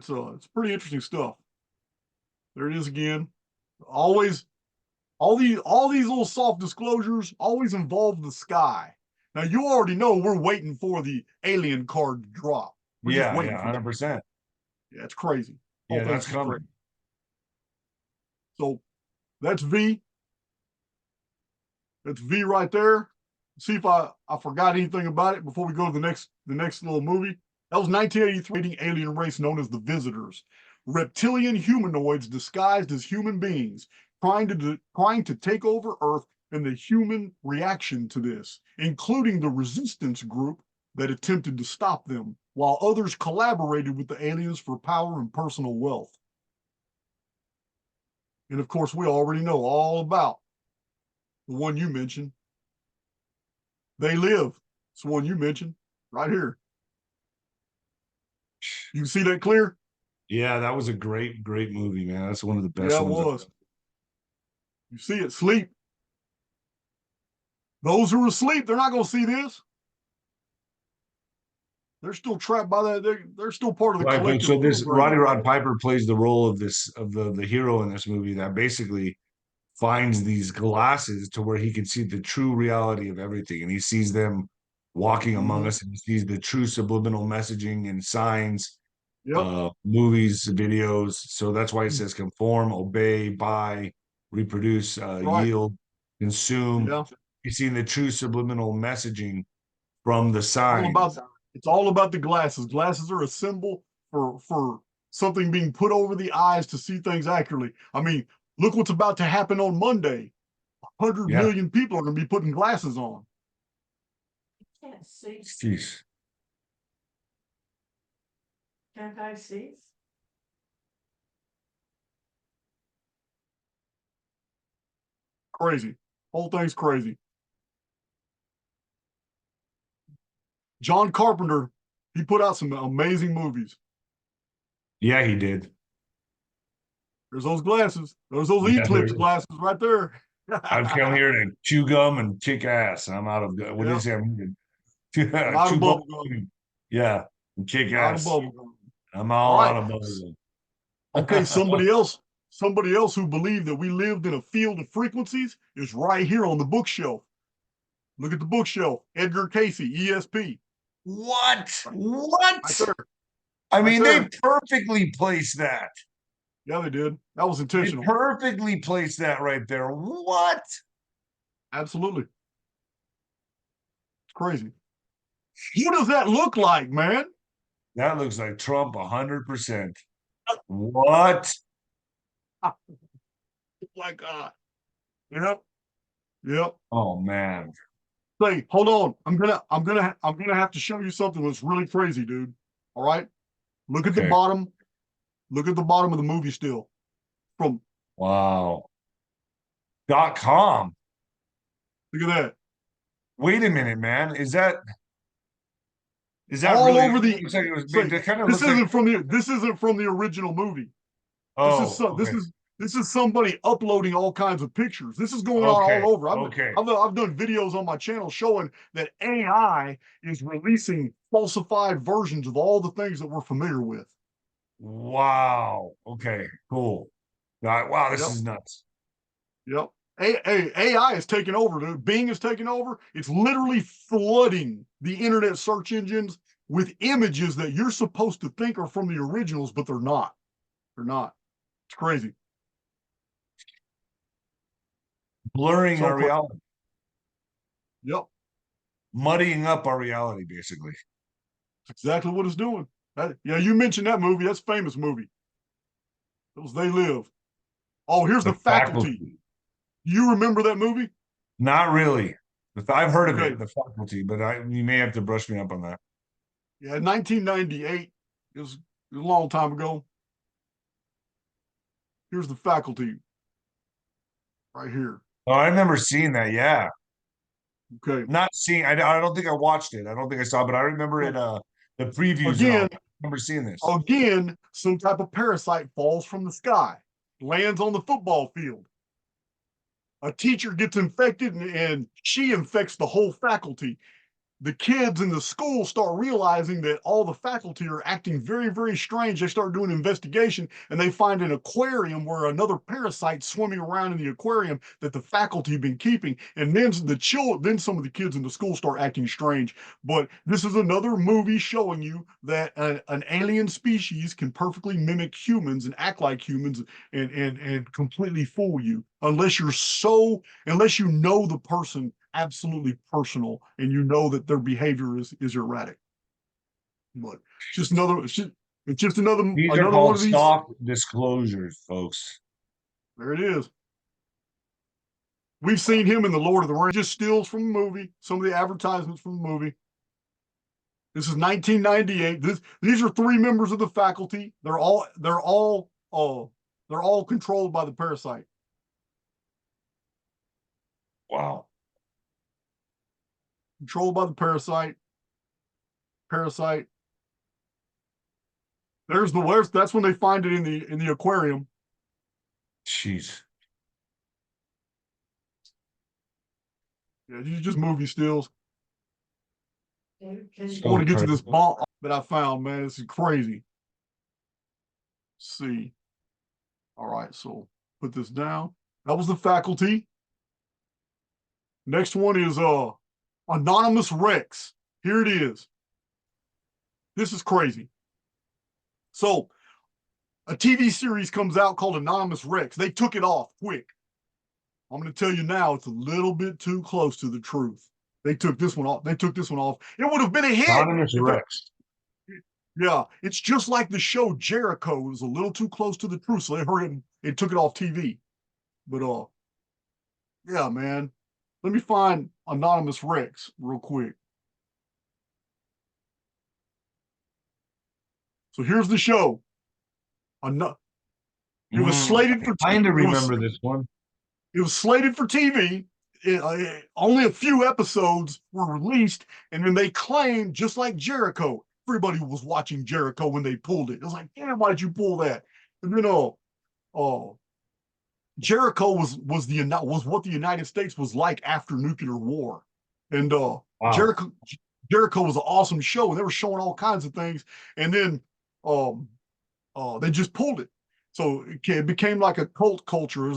So it's pretty interesting stuff. There it is again. Always all these little soft disclosures always involve the sky. Now you already know we're waiting for the alien card to drop. We're just Yeah, waiting yeah, for that. 100%. Yeah, it's crazy. Whole Yeah, thing's that's just crazy. coming. So that's V. That's V right there. See if I forgot anything about it before we go to the next little movie. That was 1983 alien race known as the Visitors. Reptilian humanoids disguised as human beings trying to take over Earth, and the human reaction to this, including the resistance group that attempted to stop them, while others collaborated with the aliens for power and personal wealth. And of course, we already know all about the one you mentioned. They Live. It's the one you mentioned right here. You can see that clear? Yeah, that was a great, great movie, man. That's one of the best Yeah, it ones. was. You see it, sleep. Those who are asleep, they're not going to see this. They're still trapped by that. They're still part of the Right, but collective so this Roddy programming. Rod Piper plays the role of the hero in this movie that basically finds these glasses to where he can see the true reality of everything, and he sees them walking among Mm-hmm. us, and he sees the true subliminal messaging and signs, Yep. movies, videos. So that's why it says conform, obey, buy, reproduce, Right. yield, consume. Yeah. He's seeing the true subliminal messaging from the All about signs. it's all about the glasses. Glasses are a symbol for something being put over the eyes to see things accurately. I mean, look what's about to happen on Monday. 100 Yeah. million people are going to be putting glasses on. Can't see. Jeez. Can't I see? Crazy. Whole thing's crazy. John Carpenter, he put out some amazing movies. Yeah, he did. There's those glasses. There's those Yeah, eclipse glasses right there. I've come here to chew gum and kick ass. I'm out of what did Yeah, he say? I'm out of Chew bubble bubble gum. gum. Yeah, and kick Out of ass. bubble gum. I'm All all right. out of bubble Okay, gum. somebody else who believed that we lived in a field of frequencies is right here on the bookshelf. Look at the bookshelf. Edgar Cayce, ESP. What? Right What? there. I Right mean, they there. perfectly placed that. Yeah, they did. That was They intentional. perfectly placed that right there. What? Absolutely. It's crazy. What does that look like, man? That looks like Trump 100%. What? My God. Yep. Yep. Oh man. Say, hold on. I'm gonna have to show you something that's really crazy, dude. All right. Look at the Okay. bottom. Look at the bottom of the movie still. From Wow. .com. look at that. Wait a minute, man. Is that All really? over It the looks like it was made. say That kind of this looks like. isn't from the original movie. Oh, This okay, is somebody uploading all kinds of pictures. This is going on okay, all over. okay. I've done videos on my channel showing that AI is releasing falsified versions of all the things that we're familiar with. Wow. Okay. Cool. Wow. This Yep. is nuts. Yep. AI is taking over, dude. Bing is taking over. It's literally flooding the internet search engines with images that you're supposed to think are from the originals, but they're not. They're not. It's crazy. Blurring So our crazy. reality, Yep. muddying up our reality, basically. That's exactly what it's doing. Yeah, you mentioned that movie. That's a famous movie. It was They Live. Oh, here's The The Faculty. faculty. You remember that movie? Not really. I've heard of Okay. it, the faculty, but you may have to brush me up on that. Yeah, 1998. It was a long time ago. Here's The Faculty right here. Oh, I remember seeing that. Yeah, Okay. not seeing. I don't think I watched it. I don't think I saw, but I remember it. The previews and all. Again, I remember seeing this. again, some type of parasite falls from the sky, lands on the football field. A teacher gets infected and she infects the whole faculty. The kids in the school start realizing that all the faculty are acting very, very strange. They start doing an investigation and they find an aquarium where another parasite swimming around in the aquarium that the faculty have been keeping. And then then some of the kids in the school start acting strange. But this is another movie showing you that an alien species can perfectly mimic humans and act like humans and completely fool you unless you know the person absolutely personal and you know that their behavior is erratic. But it's just another These are one called of these. soft disclosures, folks. There it is. We've seen him in the Lord of the Rings. Just steals from the movie, some of the advertisements from the movie. This is 1998. These are 3 members of the faculty. They're all controlled by the parasite. Wow. Controlled by the parasite. Parasite. There's the worst. That's when they find it in the aquarium. Jeez. Yeah, these are just movie stills. I So want to get to crazy. this bomb that I found, man. This is crazy. Let's see. All right, so put this down. That was the faculty. Next one is Anonymous Rex. Here it is. This is crazy. So a TV series comes out called Anonymous Rex. They took it off quick. I'm going to tell you now, it's a little bit too close to the truth. They took this one off. It would have been a hit. Anonymous Rex. Yeah, it's just like the show Jericho. It was a little too close to the truth, so they heard it and took it off TV. But yeah, man. Let me find Anonymous Rex real quick. So here's the show. It was slated for. I kind of remember this one. It was slated for TV. Only a few episodes were released, and then they claimed, just like Jericho, everybody was watching Jericho when they pulled it. It was like, damn, why did you pull that? And then, Jericho was what the United States was like after nuclear war, and Wow. Jericho was an awesome show, and they were showing all kinds of things, and then they just pulled it. So it became like a cult culture.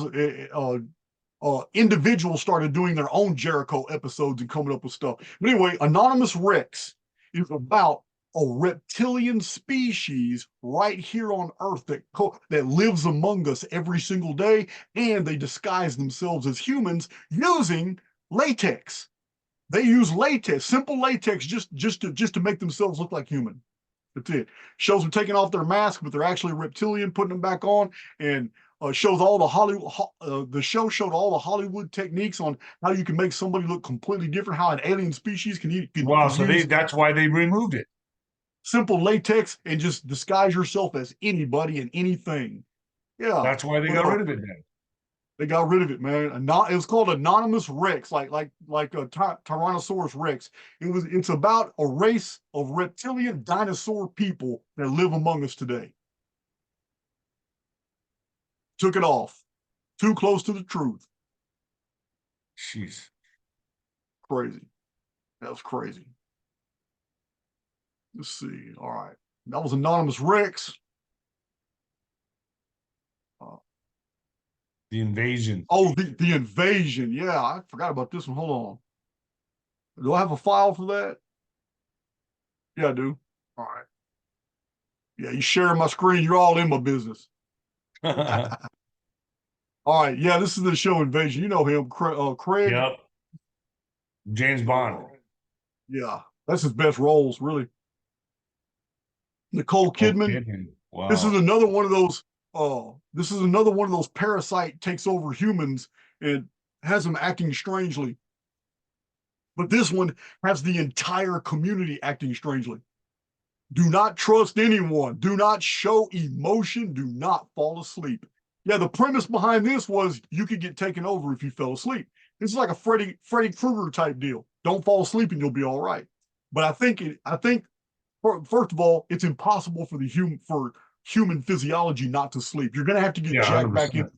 Individuals started doing their own Jericho episodes and coming up with stuff. But anyway, Anonymous Rex is about a reptilian species right here on Earth that lives among us every single day, and they disguise themselves as humans using latex. They use latex, simple latex, just to make themselves look like human. That's it. Shows them taking off their mask, but they're actually reptilian, putting them back on, and shows all the Hollywood. The show showed all the Hollywood techniques on how you can make somebody look completely different. How an alien species can Wow, so that's why they removed it. Simple latex and just disguise yourself as anybody and anything. Yeah, that's why they got rid of it then. They got rid of it, man. It was called Anonymous Rex, like a Tyrannosaurus Rex. It's about a race of reptilian dinosaur people that live among us today. Took it off. Too close to the truth. Jeez. Crazy. That was crazy. Let's see. All right. That was Anonymous Rex. The invasion. Oh, the invasion. Yeah, I forgot about this one. Hold on. Do I have a file for that? Yeah, I do. All right. Yeah, you sharing my screen. You're all in my business. All right. Yeah, this is the show Invasion. You know him, Craig. Yep. James Bond. Yeah, that's his best roles, really. Nicole Kidman. Wow. This is another one of those. This is another one of those parasite takes over humans and has them acting strangely. But this one has the entire community acting strangely. Do not trust anyone. Do not show emotion. Do not fall asleep. Yeah, the premise behind this was you could get taken over if you fell asleep. This is like a Freddy Krueger type deal. Don't fall asleep and you'll be all right. But I think first of all, it's impossible for human physiology not to sleep. You're going to have to get Yeah, jacked back in. 100%.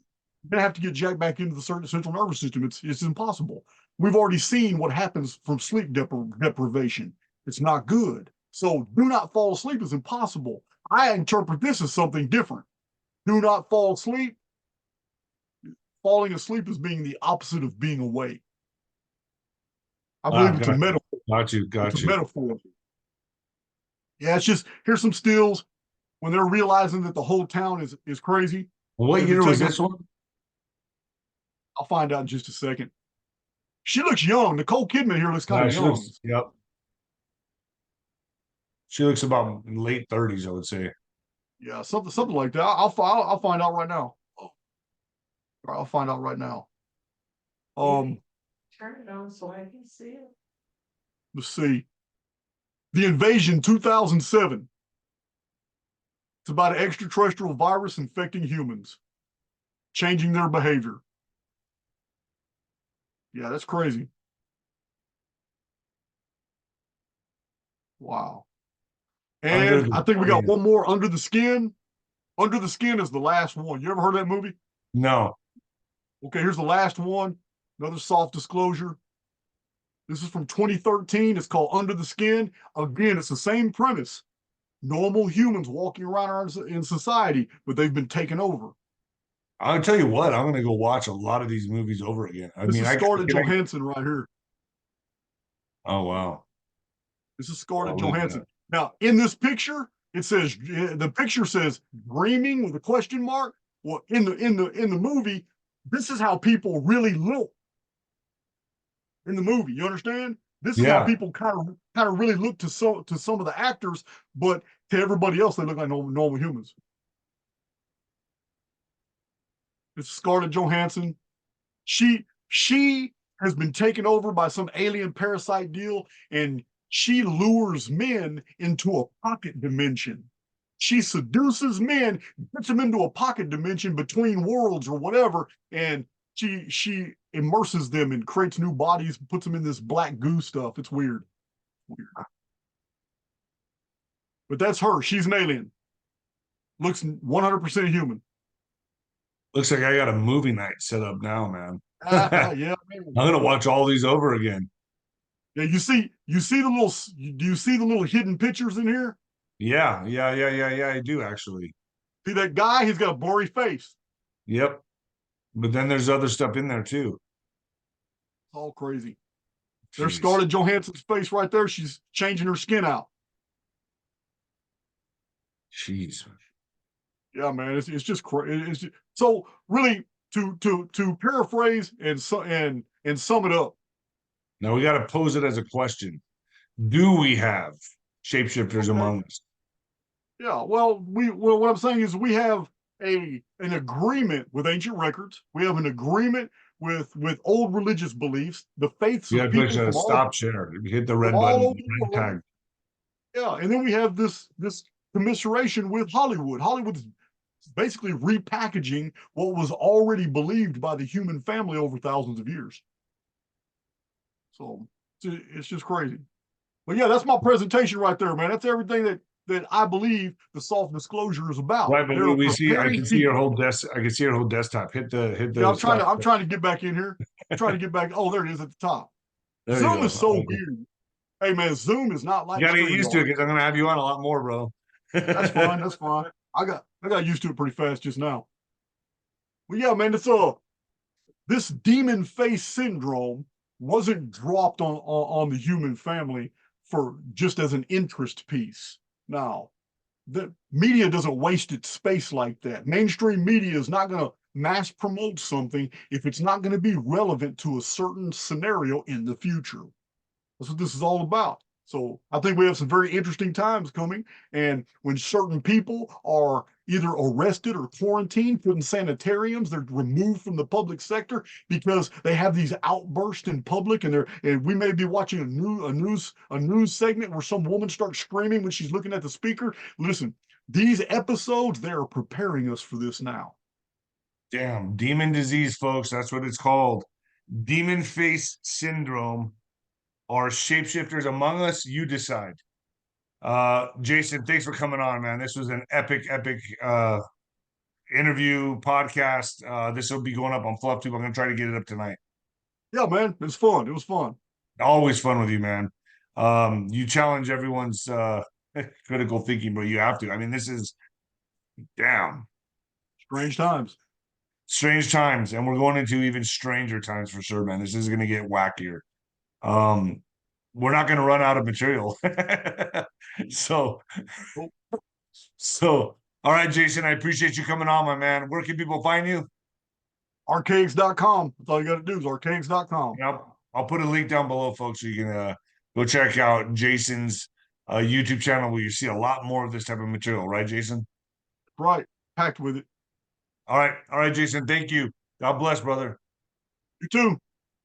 You're going to have to get jacked back into the certain central nervous system. It's impossible. We've already seen what happens from sleep deprivation. It's not good. So do not fall asleep is impossible. I interpret this as something different. Do not fall asleep. Falling asleep is being the opposite of being awake. I believe it's a metaphor. Got you. It's a metaphor. Yeah, it's just, here's some stills when they're realizing that the whole town is crazy. Well, what year was this one? I'll find out in just a second. She looks young. Nicole Kidman here looks kind of young. Yep. She looks about late 30s, I would say. Yeah, something like that. I'll find out right now. I'll find out right now. Turn it on so I can see it. Let's see. The Invasion 2007. It's about an extraterrestrial virus infecting humans, changing their behavior. Yeah, that's crazy. Wow. And I think we got one more, Under the Skin. Under the Skin is the last one. You ever heard of that movie? No. Okay, here's the last one. Another soft disclosure. This is from 2013. It's called Under the Skin. Again, it's the same premise. Normal humans walking around in society, but they've been taken over. I'll tell you what, I'm going to go watch a lot of these movies over again. This is Scarlett Johansson right here. Oh, wow. This is Scarlett Johansson. Now, in this picture, it says, the picture says dreaming with a question mark. Well, in the movie, this is how people really look in the movie. You understand? This is how people kind of really look to some of the actors, but to everybody else, they look like normal humans. It's Scarlett Johansson. She has been taken over by some alien parasite deal, and she lures men into a pocket dimension. She seduces men, gets them into a pocket dimension between worlds or whatever, and she immerses them and creates new bodies, puts them in this black goo stuff. It's weird. But that's her. She's an alien. Looks 100% human. Looks like I got a movie night set up now, man. Yeah, man. I'm gonna watch all these over again. Yeah, you see the little. Do you see the little hidden pictures in here? Yeah. I do actually. See that guy? He's got a blurry face. Yep. But then there's other stuff in there too. It's all crazy. There's Scarlett Johansson's face right there. She's changing her skin out. Jeez. Yeah, man, it's just crazy. So really, to paraphrase and sum it up. Now we got to pose it as a question: do we have shapeshifters among us? Yeah. Well, what I'm saying is we have an agreement with ancient records. We have an agreement with old religious beliefs, the faiths of people from stop share. Hit the red button. Red tag. Yeah, and then we have this commiseration with Hollywood. Hollywood's basically repackaging what was already believed by the human family over thousands of years. So it's just crazy. But yeah, that's my presentation right there, man. That's everything that I believe the soft disclosure is about. Right, but we see. I can see your whole desk. I can see your whole desktop. Hit the. Yeah, I'm trying to get back in here. I'm trying to get back. Oh, there it is at the top. Zoom is so weird. Hey man, Zoom is not like. You gotta get used to it because I'm gonna have you on a lot more, bro. That's fine. That's fine. I got used to it pretty fast just now. Well, yeah, man, it's this demon face syndrome wasn't dropped on the human family for just as an interest piece. Now, the media doesn't waste its space like that. Mainstream media is not going to mass promote something if it's not going to be relevant to a certain scenario in the future. That's what this is all about. So I think we have some very interesting times coming. And when certain people are either arrested or quarantined, put in sanitariums, they're removed from the public sector because they have these outbursts in public, and we may be watching a news segment where some woman starts screaming when she's looking at the speaker. Listen, these episodes, they are preparing us for this now. Damn, demon disease, folks. That's what it's called. Demon face syndrome. Are shapeshifters among us? You decide. Jason, thanks for coming on, man. This was an epic interview podcast. This will be going up on FluffTube. I'm gonna try to get it up tonight. Yeah, man, it was fun. It was fun. Always fun with you, man. You challenge everyone's critical thinking, but you have to. I mean, this is damn Strange times. strange times, and we're going into even stranger times for sure, man. This is gonna get wackier. We're not gonna run out of material. so so all right, Jason, I appreciate you coming on, my man. Where can people find you? 𝗏𝗃𝗃𝗃𝗃. That's all you got to do is 𝗏𝗃𝗃𝗃𝗃. Yep. I'll put a link down below, folks, so you can go check out Jason's YouTube channel where you see a lot more of this type of material, right, Jason? Right. Packed with it. All right, Jason. Thank you. God bless, brother. You too.